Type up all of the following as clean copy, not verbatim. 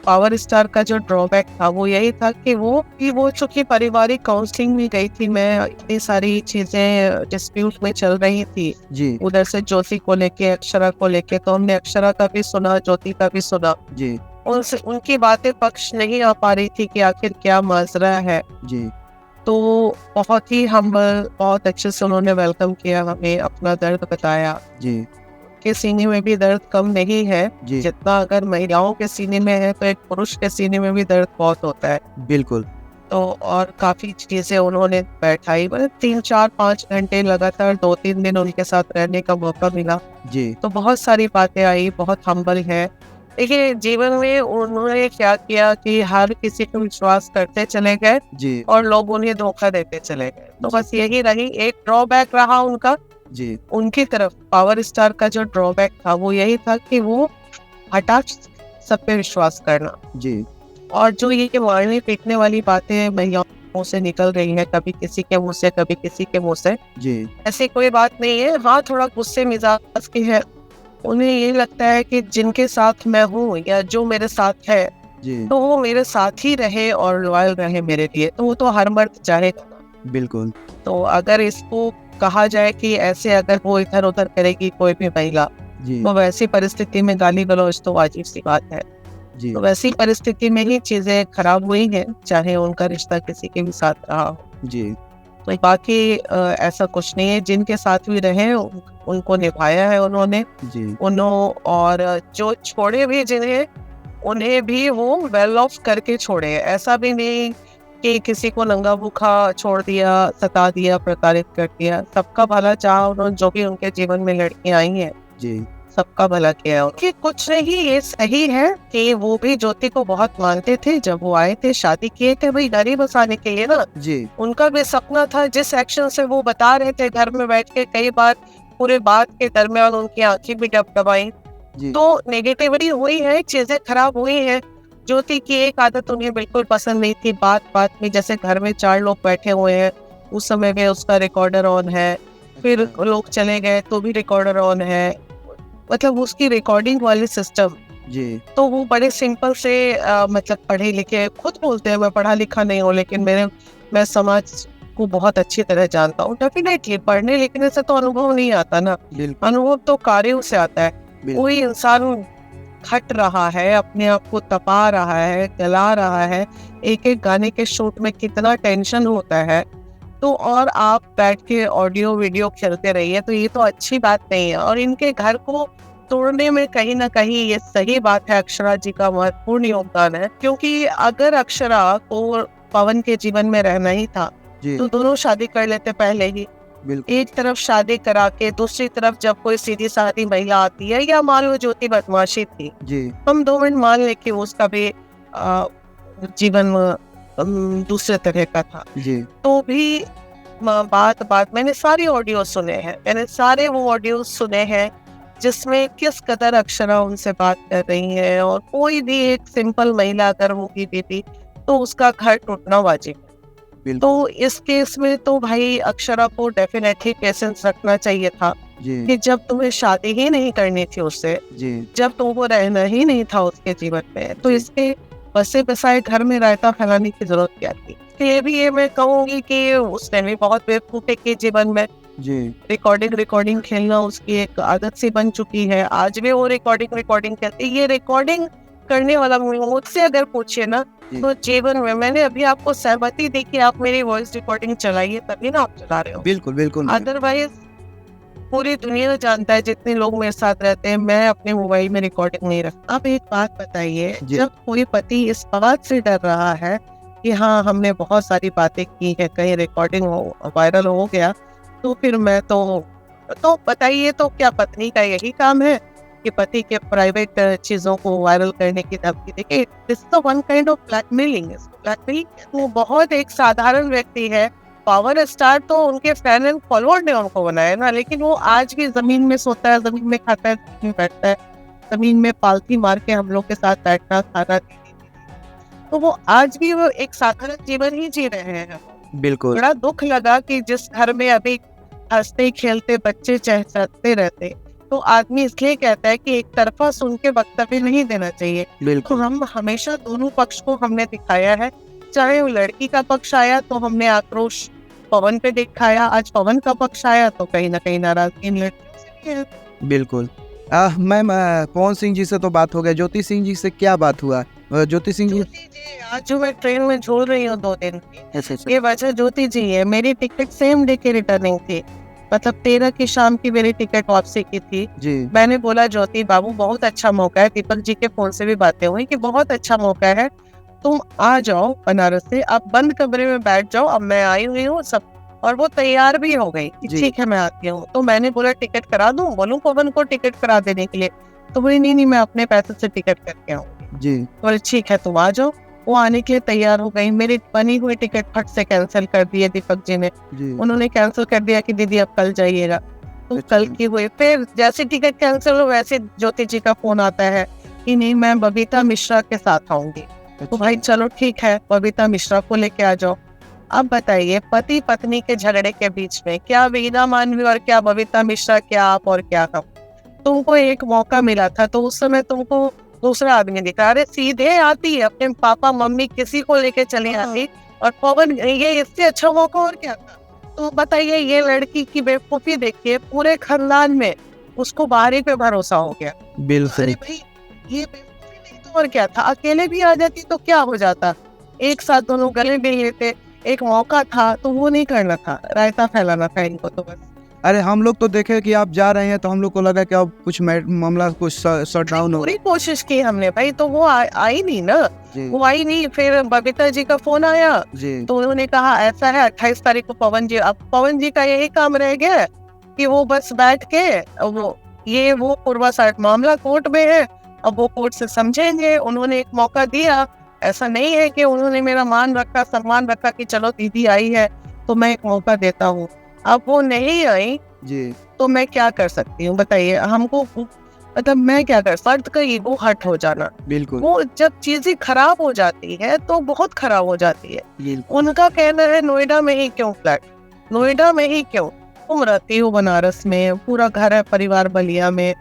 Power star का जो drawback था वो यही था कि वो चूंकि पारिवारिक काउंसलिंग में गई थी, मैं इतनी सारी चीजें डिस्प्यूट में चल रही थी जी उधर से ज्योति को लेके, अक्षरा को लेके, तो हमने अक्षरा का भी सुना, ज्योति का भी सुना। जी उनसे उनकी बातें पक्ष नहीं आ पा रही थी कि आखिर क्या माजरा है। जी तो बहुत ही हम्बल, बहुत अच्छे से उन्होंने वेलकम किया, हमें अपना दर्द बताया जी कि सीने में भी दर्द कम नहीं है। जी जितना अगर महिलाओं के सीने में है तो एक पुरुष के सीने में भी दर्द बहुत होता है। बिल्कुल। तो और काफी चीजें उन्होंने बैठाई, मतलब 3-4-5 घंटे लगातार 2-3 दिन उनके साथ रहने का मौका मिला। जी तो बहुत सारी बातें आई, बहुत हम्बल है। देखिए, जीवन में उन्होंने क्या किया कि हर किसी को विश्वास करते चले गए जी और लोग उन्हें धोखा देते चले गए। तो बस यही रही, एक ड्रॉबैक रहा उनका जी उनकी तरफ। पावर स्टार का जो ड्रॉबैक था वो यही था कि वो हठात सब पे विश्वास करना, जी और जो ये मारने पीटने वाली बातें महिलाओं मुंह से निकल रही है, कभी किसी के मुंह से कभी किसी के मुंह से, जी ऐसी कोई बात नहीं है। हाँ, थोड़ा गुस्से मिजाज की है। उन्हें ये लगता है कि जिनके साथ मैं हूँ या जो मेरे साथ है जी तो वो मेरे साथ ही रहे और लॉयल रहे मेरे लिए, तो वो तो हर मर्द चाहेगा ना। बिल्कुल। तो अगर इसको कहा जाए कि ऐसे अगर वो इधर उधर करेगी कोई भी महिला, जी तो वैसी परिस्थिति में गाली गलौज तो वाजिब सी बात है। जी तो वैसी परिस्थिति में ही चीजें खराब हुई हैं, चाहे उनका रिश्ता किसी के भी साथ रहा हो। जी तो बाकी ऐसा कुछ नहीं है, जिनके साथ भी रहे उनको निभाया है उन्होंने। जी और जो छोड़े भी जिन्हें, उन्हें भी वो वेल ऑफ करके छोड़े। ऐसा भी नहीं कि किसी को नंगा भूखा छोड़ दिया, सता दिया, प्रताड़ित कर दिया। सबका भला चाहा उन्होंने, जो भी उनके जीवन में लड़कियां आई हैं जी सबका भला किया। कि कुछ नहीं, ये सही है कि वो भी ज्योति को बहुत मानते थे। जब वो आए थे, शादी किए थे भाई घर ही बसाने के लिए ना। जी उनका भी सपना था। जिस एक्शन से वो बता रहे थे घर में बैठ के, कई बार पूरे बात के दरमियान उनकी आंखें भी डबडबाई। जी तो नेगेटिविटी हुई है, चीजें खराब हुई हैं। ज्योति की एक आदत उन्हें बिल्कुल पसंद नहीं थी, बात बात में, जैसे घर में 4 लोग बैठे हुए हैं उस समय में उसका रिकॉर्डर ऑन है, फिर लोग चले गए तो भी रिकॉर्डर ऑन है, मतलब उसकी रिकॉर्डिंग वाली सिस्टम। जी तो वो बड़े सिंपल से मतलब पढ़े लिखे, खुद बोलते हैं मैं पढ़ा लिखा नहीं हूँ, लेकिन मैं समाज को बहुत अच्छी तरह जानता हूँ। डेफिनेटली पढ़ने लिखने से तो अनुभव नहीं आता ना, बिल्कुल अनुभव तो कार्यों से आता है। बिल्कुल कोई इंसान खट रहा है, अपने आप को तपा रहा है, गला रहा है, एक एक गाने के शूट में कितना टेंशन होता है, तो और आप बैठ के ऑडियो वीडियो खेलते रहिए, तो ये तो अच्छी बात नहीं है। और इनके घर को तोड़ने में कहीं ना कहीं ये सही बात है, अक्षरा जी का महत्वपूर्ण योगदान है। क्योंकि अगर अक्षरा को पवन के जीवन में रहना ही था जी तो दोनों शादी कर लेते पहले ही। बिल्कुल एक तरफ शादी करा के दूसरी तरफ जब कोई सीधी सादी महिला आती है, या मान लो ज्योति बदमाशी थी, जी हम 2 मिनट मान ले कि उसका भी जीवन दूसरे तरह का था, जी तो भी बात बात मैंने सारी ऑडियो सुने हैं, मैंने सारे वो ऑडियो सुने हैं जिसमें किस कदर अक्षरा उनसे बात कर रही है। और कोई भी एक सिंपल महिला अगर होगी बेटी तो उसका घर टूटना वाजिब है। बिल्कुल तो इस केस में तो भाई अक्षरा को डेफिनेटली पेशेंस रखना चाहिए था जी कि जब तुम्हें शादी ही नहीं करनी थी उससे, जी जब तुमको रहना ही नहीं था उसके जीवन में, तो इसके बसे बसाए घर में रायता फैलाने की जरूरत क्या थी। तो ये मैं कहूंगी कि उसने भी बहुत बेवकूफी की जीवन में। जी रिकॉर्डिंग खेलना उसकी एक आदत सी बन चुकी है। आज भी वो रिकॉर्डिंग करती है। ये रिकॉर्डिंग करने वाला मुझसे अगर पूछे ना, तो जीवन में मैंने अभी आपको सहमति दी कि आप मेरी वॉइस रिकॉर्डिंग चलाइए, तभी ना आप चला रहे हो। बिल्कुल बिल्कुल अदरवाइज पूरी दुनिया जानता है, जितने लोग मेरे साथ रहते हैं, मैं अपने मोबाइल में रिकॉर्डिंग नहीं रखता। अब एक बात बताइए, जब कोई पति इस बात से डर रहा है कि हाँ हमने बहुत सारी बातें की है, कहीं रिकॉर्डिंग वायरल हो गया, तो फिर मैं तो बताइए, तो क्या पत्नी का यही काम है कि पति के प्राइवेट चीजों को वायरल करने की धमकी देके? This is one kind of blackmailing. वो बहुत एक साधारण व्यक्ति है। पावर स्टार तो उनके फैन एंड फॉलोअर ने उनको बनाया ना, लेकिन वो आज भी जमीन में सोता है, जमीन में खाता है, जमीन में बैठता है, जमीन में पालथी मार के हम लोग के साथ बैठना, खाना। तो वो आज भी वो एक साधारण जीवन ही जी रहे हैं। बिल्कुल बड़ा दुख लगा कि जिस घर में अभी हंसते खेलते बच्चे चहचहाते रहते, तो आदमी इसलिए कहता है कि एक तरफा सुन के वक्तव्य नहीं देना चाहिए। तो बिल्कुल हम हमेशा दोनों पक्ष को हमने दिखाया है। चाहे वो लड़की का पक्ष आया तो हमने आक्रोश पवन पे दिखाया, आज पवन का पक्ष आया तो कहीं ना कहीं नाराजगी इन लड़कियों से भी है। बिल्कुल। मैम, पवन सिंह जी से तो बात हो गया, ज्योति सिंह जी से क्या बात हुआ? ज्योति सिंह जी। ज्योति जी, आज जो मैं ट्रेन में झूल रही हूँ 2 दिन की, अच्छा अच्छा। ये वजह ज्योति जी है। मेरी टिकट सेम डे की रिटर्निंग थी, मतलब 13 की शाम की मेरी टिकट वापसी की थी। जी मैंने बोला ज्योति बाबू बहुत अच्छा मौका है, दीपक जी के फोन से भी बातें हुई कि बहुत अच्छा मौका है, तुम आ जाओ बनारस से, आप बंद कमरे में बैठ जाओ, अब मैं आई हुई हूँ सब। और वो तैयार भी हो गई कि जी। ठीक है मैं आती हूँ। तो मैंने बोला टिकट करा दूं, बोलूं पवन को टिकट करा देने के लिए, तो बोली नहीं मैं अपने पैसे से टिकट करके आऊंगी। जी बोले ठीक है तुम आ जाओ। वो आने के लिए तैयार हो गई, मेरी बनी हुई टिकट फट से कैंसिल कर दी है दीपक जी ने। जी। उन्होंने कैंसिल कर दिया कि दीदी अब कल जाइएगा। तो अच्छा। कल की हुई, फिर जैसे टिकट कैंसिल हो वैसे ज्योति जी का फोन आता है कि नहीं मैं बबीता मिश्रा के साथ आऊंगी। तो भाई चलो ठीक है, बबीता मिश्रा को लेके आ जाओ। अब बताइए, पति पत्नी के झगड़े के बीच में क्या वीना मानवी और क्या बबीता मिश्रा, क्या आप और क्या हम। तुमको एक मौका मिला था तो उस समय तुमको दूसरा आदमी दिखा रहे, सीधे आती है अपने पापा मम्मी किसी को लेके चले आती, और पवन ये इससे अच्छा मौका और क्या था। तो बताइए, ये लड़की की बेवकूफी देखिए, पूरे खानदान में उसको बाहरी पे भरोसा हो गया। बिल्कुल। अरे भाई ये बेवकूफी नहीं तो और क्या था, अकेले भी आ जाती तो क्या हो जाता, एक साथ दोनों गले मिल लेते। एक मौका था तो वो नहीं करना था, रायता फैलाना था इनको तो बस। अरे हम लोग तो देखे कि आप जा रहे हैं तो हम लोग को लगा कि अब कुछ मामला कुछ शट डाउन हो। पूरी कोशिश की हमने भाई, तो वो आई नहीं ना, जी वो आई नहीं। फिर बबीता जी का फोन आया जी तो उन्होंने कहा ऐसा है 28 तारीख को पवन जी। अब पवन जी का यही काम रह गया है कि वो बस बैठ के वो पूर्वा साइड मामला कोर्ट में है, अब वो कोर्ट से समझेंगे। उन्होंने एक मौका दिया, ऐसा नहीं है कि उन्होंने मेरा मान रखा सम्मान रखा कि चलो दीदी आई है तो मैं एक मौका देता हूँ। अब वो नहीं आई जी। तो मैं क्या कर सकती हूँ बताइए, हमको मतलब मैं क्या कर, फर्द का ईगो हर्ट हो जाना, बिल्कुल वो जब चीजें खराब हो जाती है तो बहुत खराब हो जाती है। बिल्कुल। उनका कहना है नोएडा में ही क्यों फ्लैट, नोएडा में ही क्यों, तुम रहती हो बनारस में, पूरा घर है परिवार बलिया में,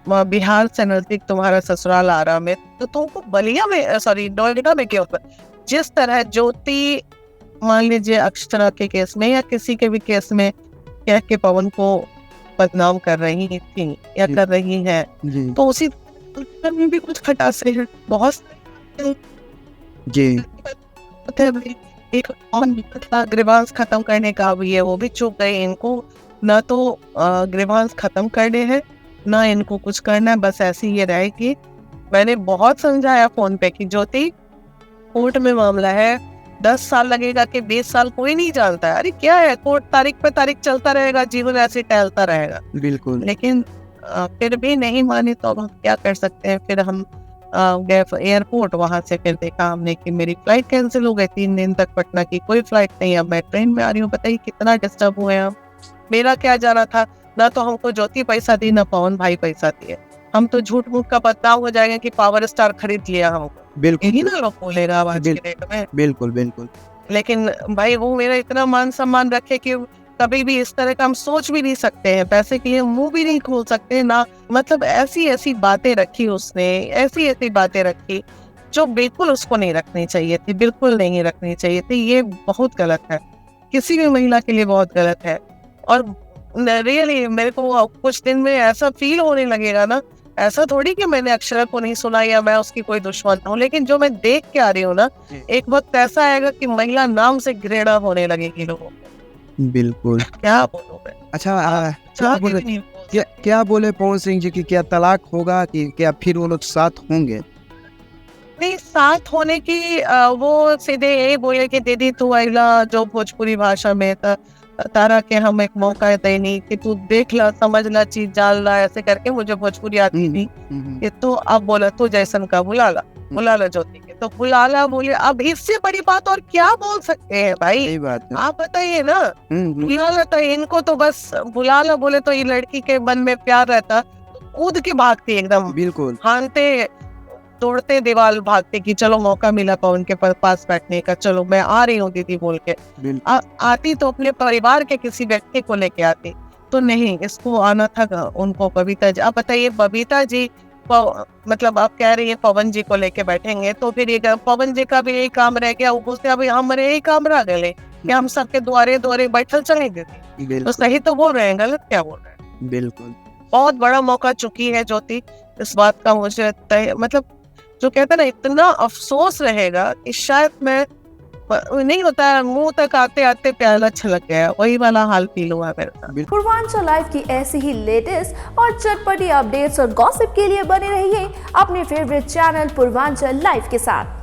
बिहार से नजदीक तुम्हारा ससुराल आरा में, तो तुमको बलिया में सॉरी नोएडा में क्यों। जिस तरह ज्योति मान लीजिए अक्षरा के केस में या किसी के भी केस में कह के पवन को बदनाम कर रही थी या कर रही है, तो उसी में भी कुछ खटासे हैं बहुत जी। एक ग्रीवांस खत्म करने का भी है, वो भी चुप गए। इनको ना तो ग्रीवांस खत्म करने हैं ना इनको कुछ करना है, बस ऐसी ये रहे कि मैंने बहुत समझाया फोन पे कि ज्योति कोर्ट में मामला है, 10 साल लगेगा कि 20 साल कोई नहीं जानता है। अरे क्या है, कोर्ट तारीख पे तारीख चलता रहेगा, जीवन ऐसे टहलता रहेगा। बिल्कुल। लेकिन फिर भी नहीं मानी तो हम क्या कर सकते हैं। फिर हम गए एयरपोर्ट, वहां से फिर देखा हमने कि मेरी फ्लाइट कैंसिल हो गई, 3 दिन तक पटना की कोई फ्लाइट नहीं, अब मैं ट्रेन में आ रही हूँ। बताइए कितना डिस्टर्ब हुए हम। मेरा क्या जाना था, ना तो हमको ज्योति पैसा दी ना पवन भाई पैसा दिए, हम तो झूठ मूठ का बदनाम हो जाएगा कि पावर स्टार खरीद लिया हमको। बिल्कुल यही ना लोग बोलेगा आज के डेट में। बिल्कुल बिल्कुल। लेकिन भाई वो मेरा इतना मान सम्मान रखे कि कभी भी इस तरह का हम सोच भी नहीं सकते हैं, पैसे के लिए मुंह भी नहीं खोल सकते ना। मतलब ऐसी ऐसी बातें रखी उसने, ऐसी ऐसी बातें रखी जो बिल्कुल उसको नहीं रखनी चाहिए थी, बिल्कुल नहीं रखनी चाहिए थी। ये बहुत गलत है, किसी भी महिला के लिए बहुत गलत है। और रियली मेरे को कुछ दिन में ऐसा फील होने लगेगा ना, ऐसा थोड़ी कि मैंने अक्षरा को नहीं सुना या मैं उसकी कोई दुश्मन हूँ, लेकिन जो मैं देख के आ रही हूँ ना, एक वक्त ऐसा आएगा कि महिला नाम से घृणा होने लगेगी लोगों को। बिल्कुल। क्या बोलूं मैं। अच्छा, क्या क्या बोले पवन सिंह जी की, क्या तलाक होगा कि क्या फिर वो लोग साथ होंगे? नहीं, साथ होने की वो सीधे यही बोले कि दीदी तू आइला जो भोजपुरी भाषा में तारा के हम एक मौका देनी कि तू देख ला समझ ला चीज जान ला, ऐसे करके मुझे भोजपुरी आती थी कि तो अब बोला तू जैसन का बुला ला ज्योति के, तो बुला ला बोले। अब इससे बड़ी बात और क्या बोल सकते हैं भाई, सही बात है। आप बताइए ना। बुला ला, तो इनको तो बस बुला ला बोले तो ये लड़की के मन में प्यार रहता, कूद के भागती एकदम, बिल्कुल हानते तोड़ते दीवार भागते कि चलो मौका मिला पवन के पास बैठने का, चलो मैं आ रही हूँ दीदी बोल के। आती तो अपने परिवार के किसी व्यक्ति को लेके आती, तो नहीं, इसको आना था उनको बबीता जी। आप बताइए बबीता जी मतलब आप कह रही है पवन जी को लेके बैठेंगे, तो फिर ये पवन जी का भी यही काम रह गया, ऊपर से अभी हमारे यही काम रह गए कि हम सबके द्वारे द्वारे बैठल चलेंगे। तो सही तो बोल रहे हैं, गलत क्या बोल रहे हैं? बिल्कुल। बहुत बड़ा मौका चुकी है ज्योति, इस बात का मुझे मतलब जो कहते हैं ना, इतना अफसोस रहेगा कि शायद मैं नहीं होता है, मुंह तक आते आते प्याला छलक गया, वही वाला हाल फील हुआ मेरे साथ। पूर्वांचल लाइव की ऐसी ही लेटेस्ट और चटपटी अपडेट्स और गॉसिप के लिए बने रहिए अपने फेवरेट चैनल पूर्वांचल लाइव के साथ।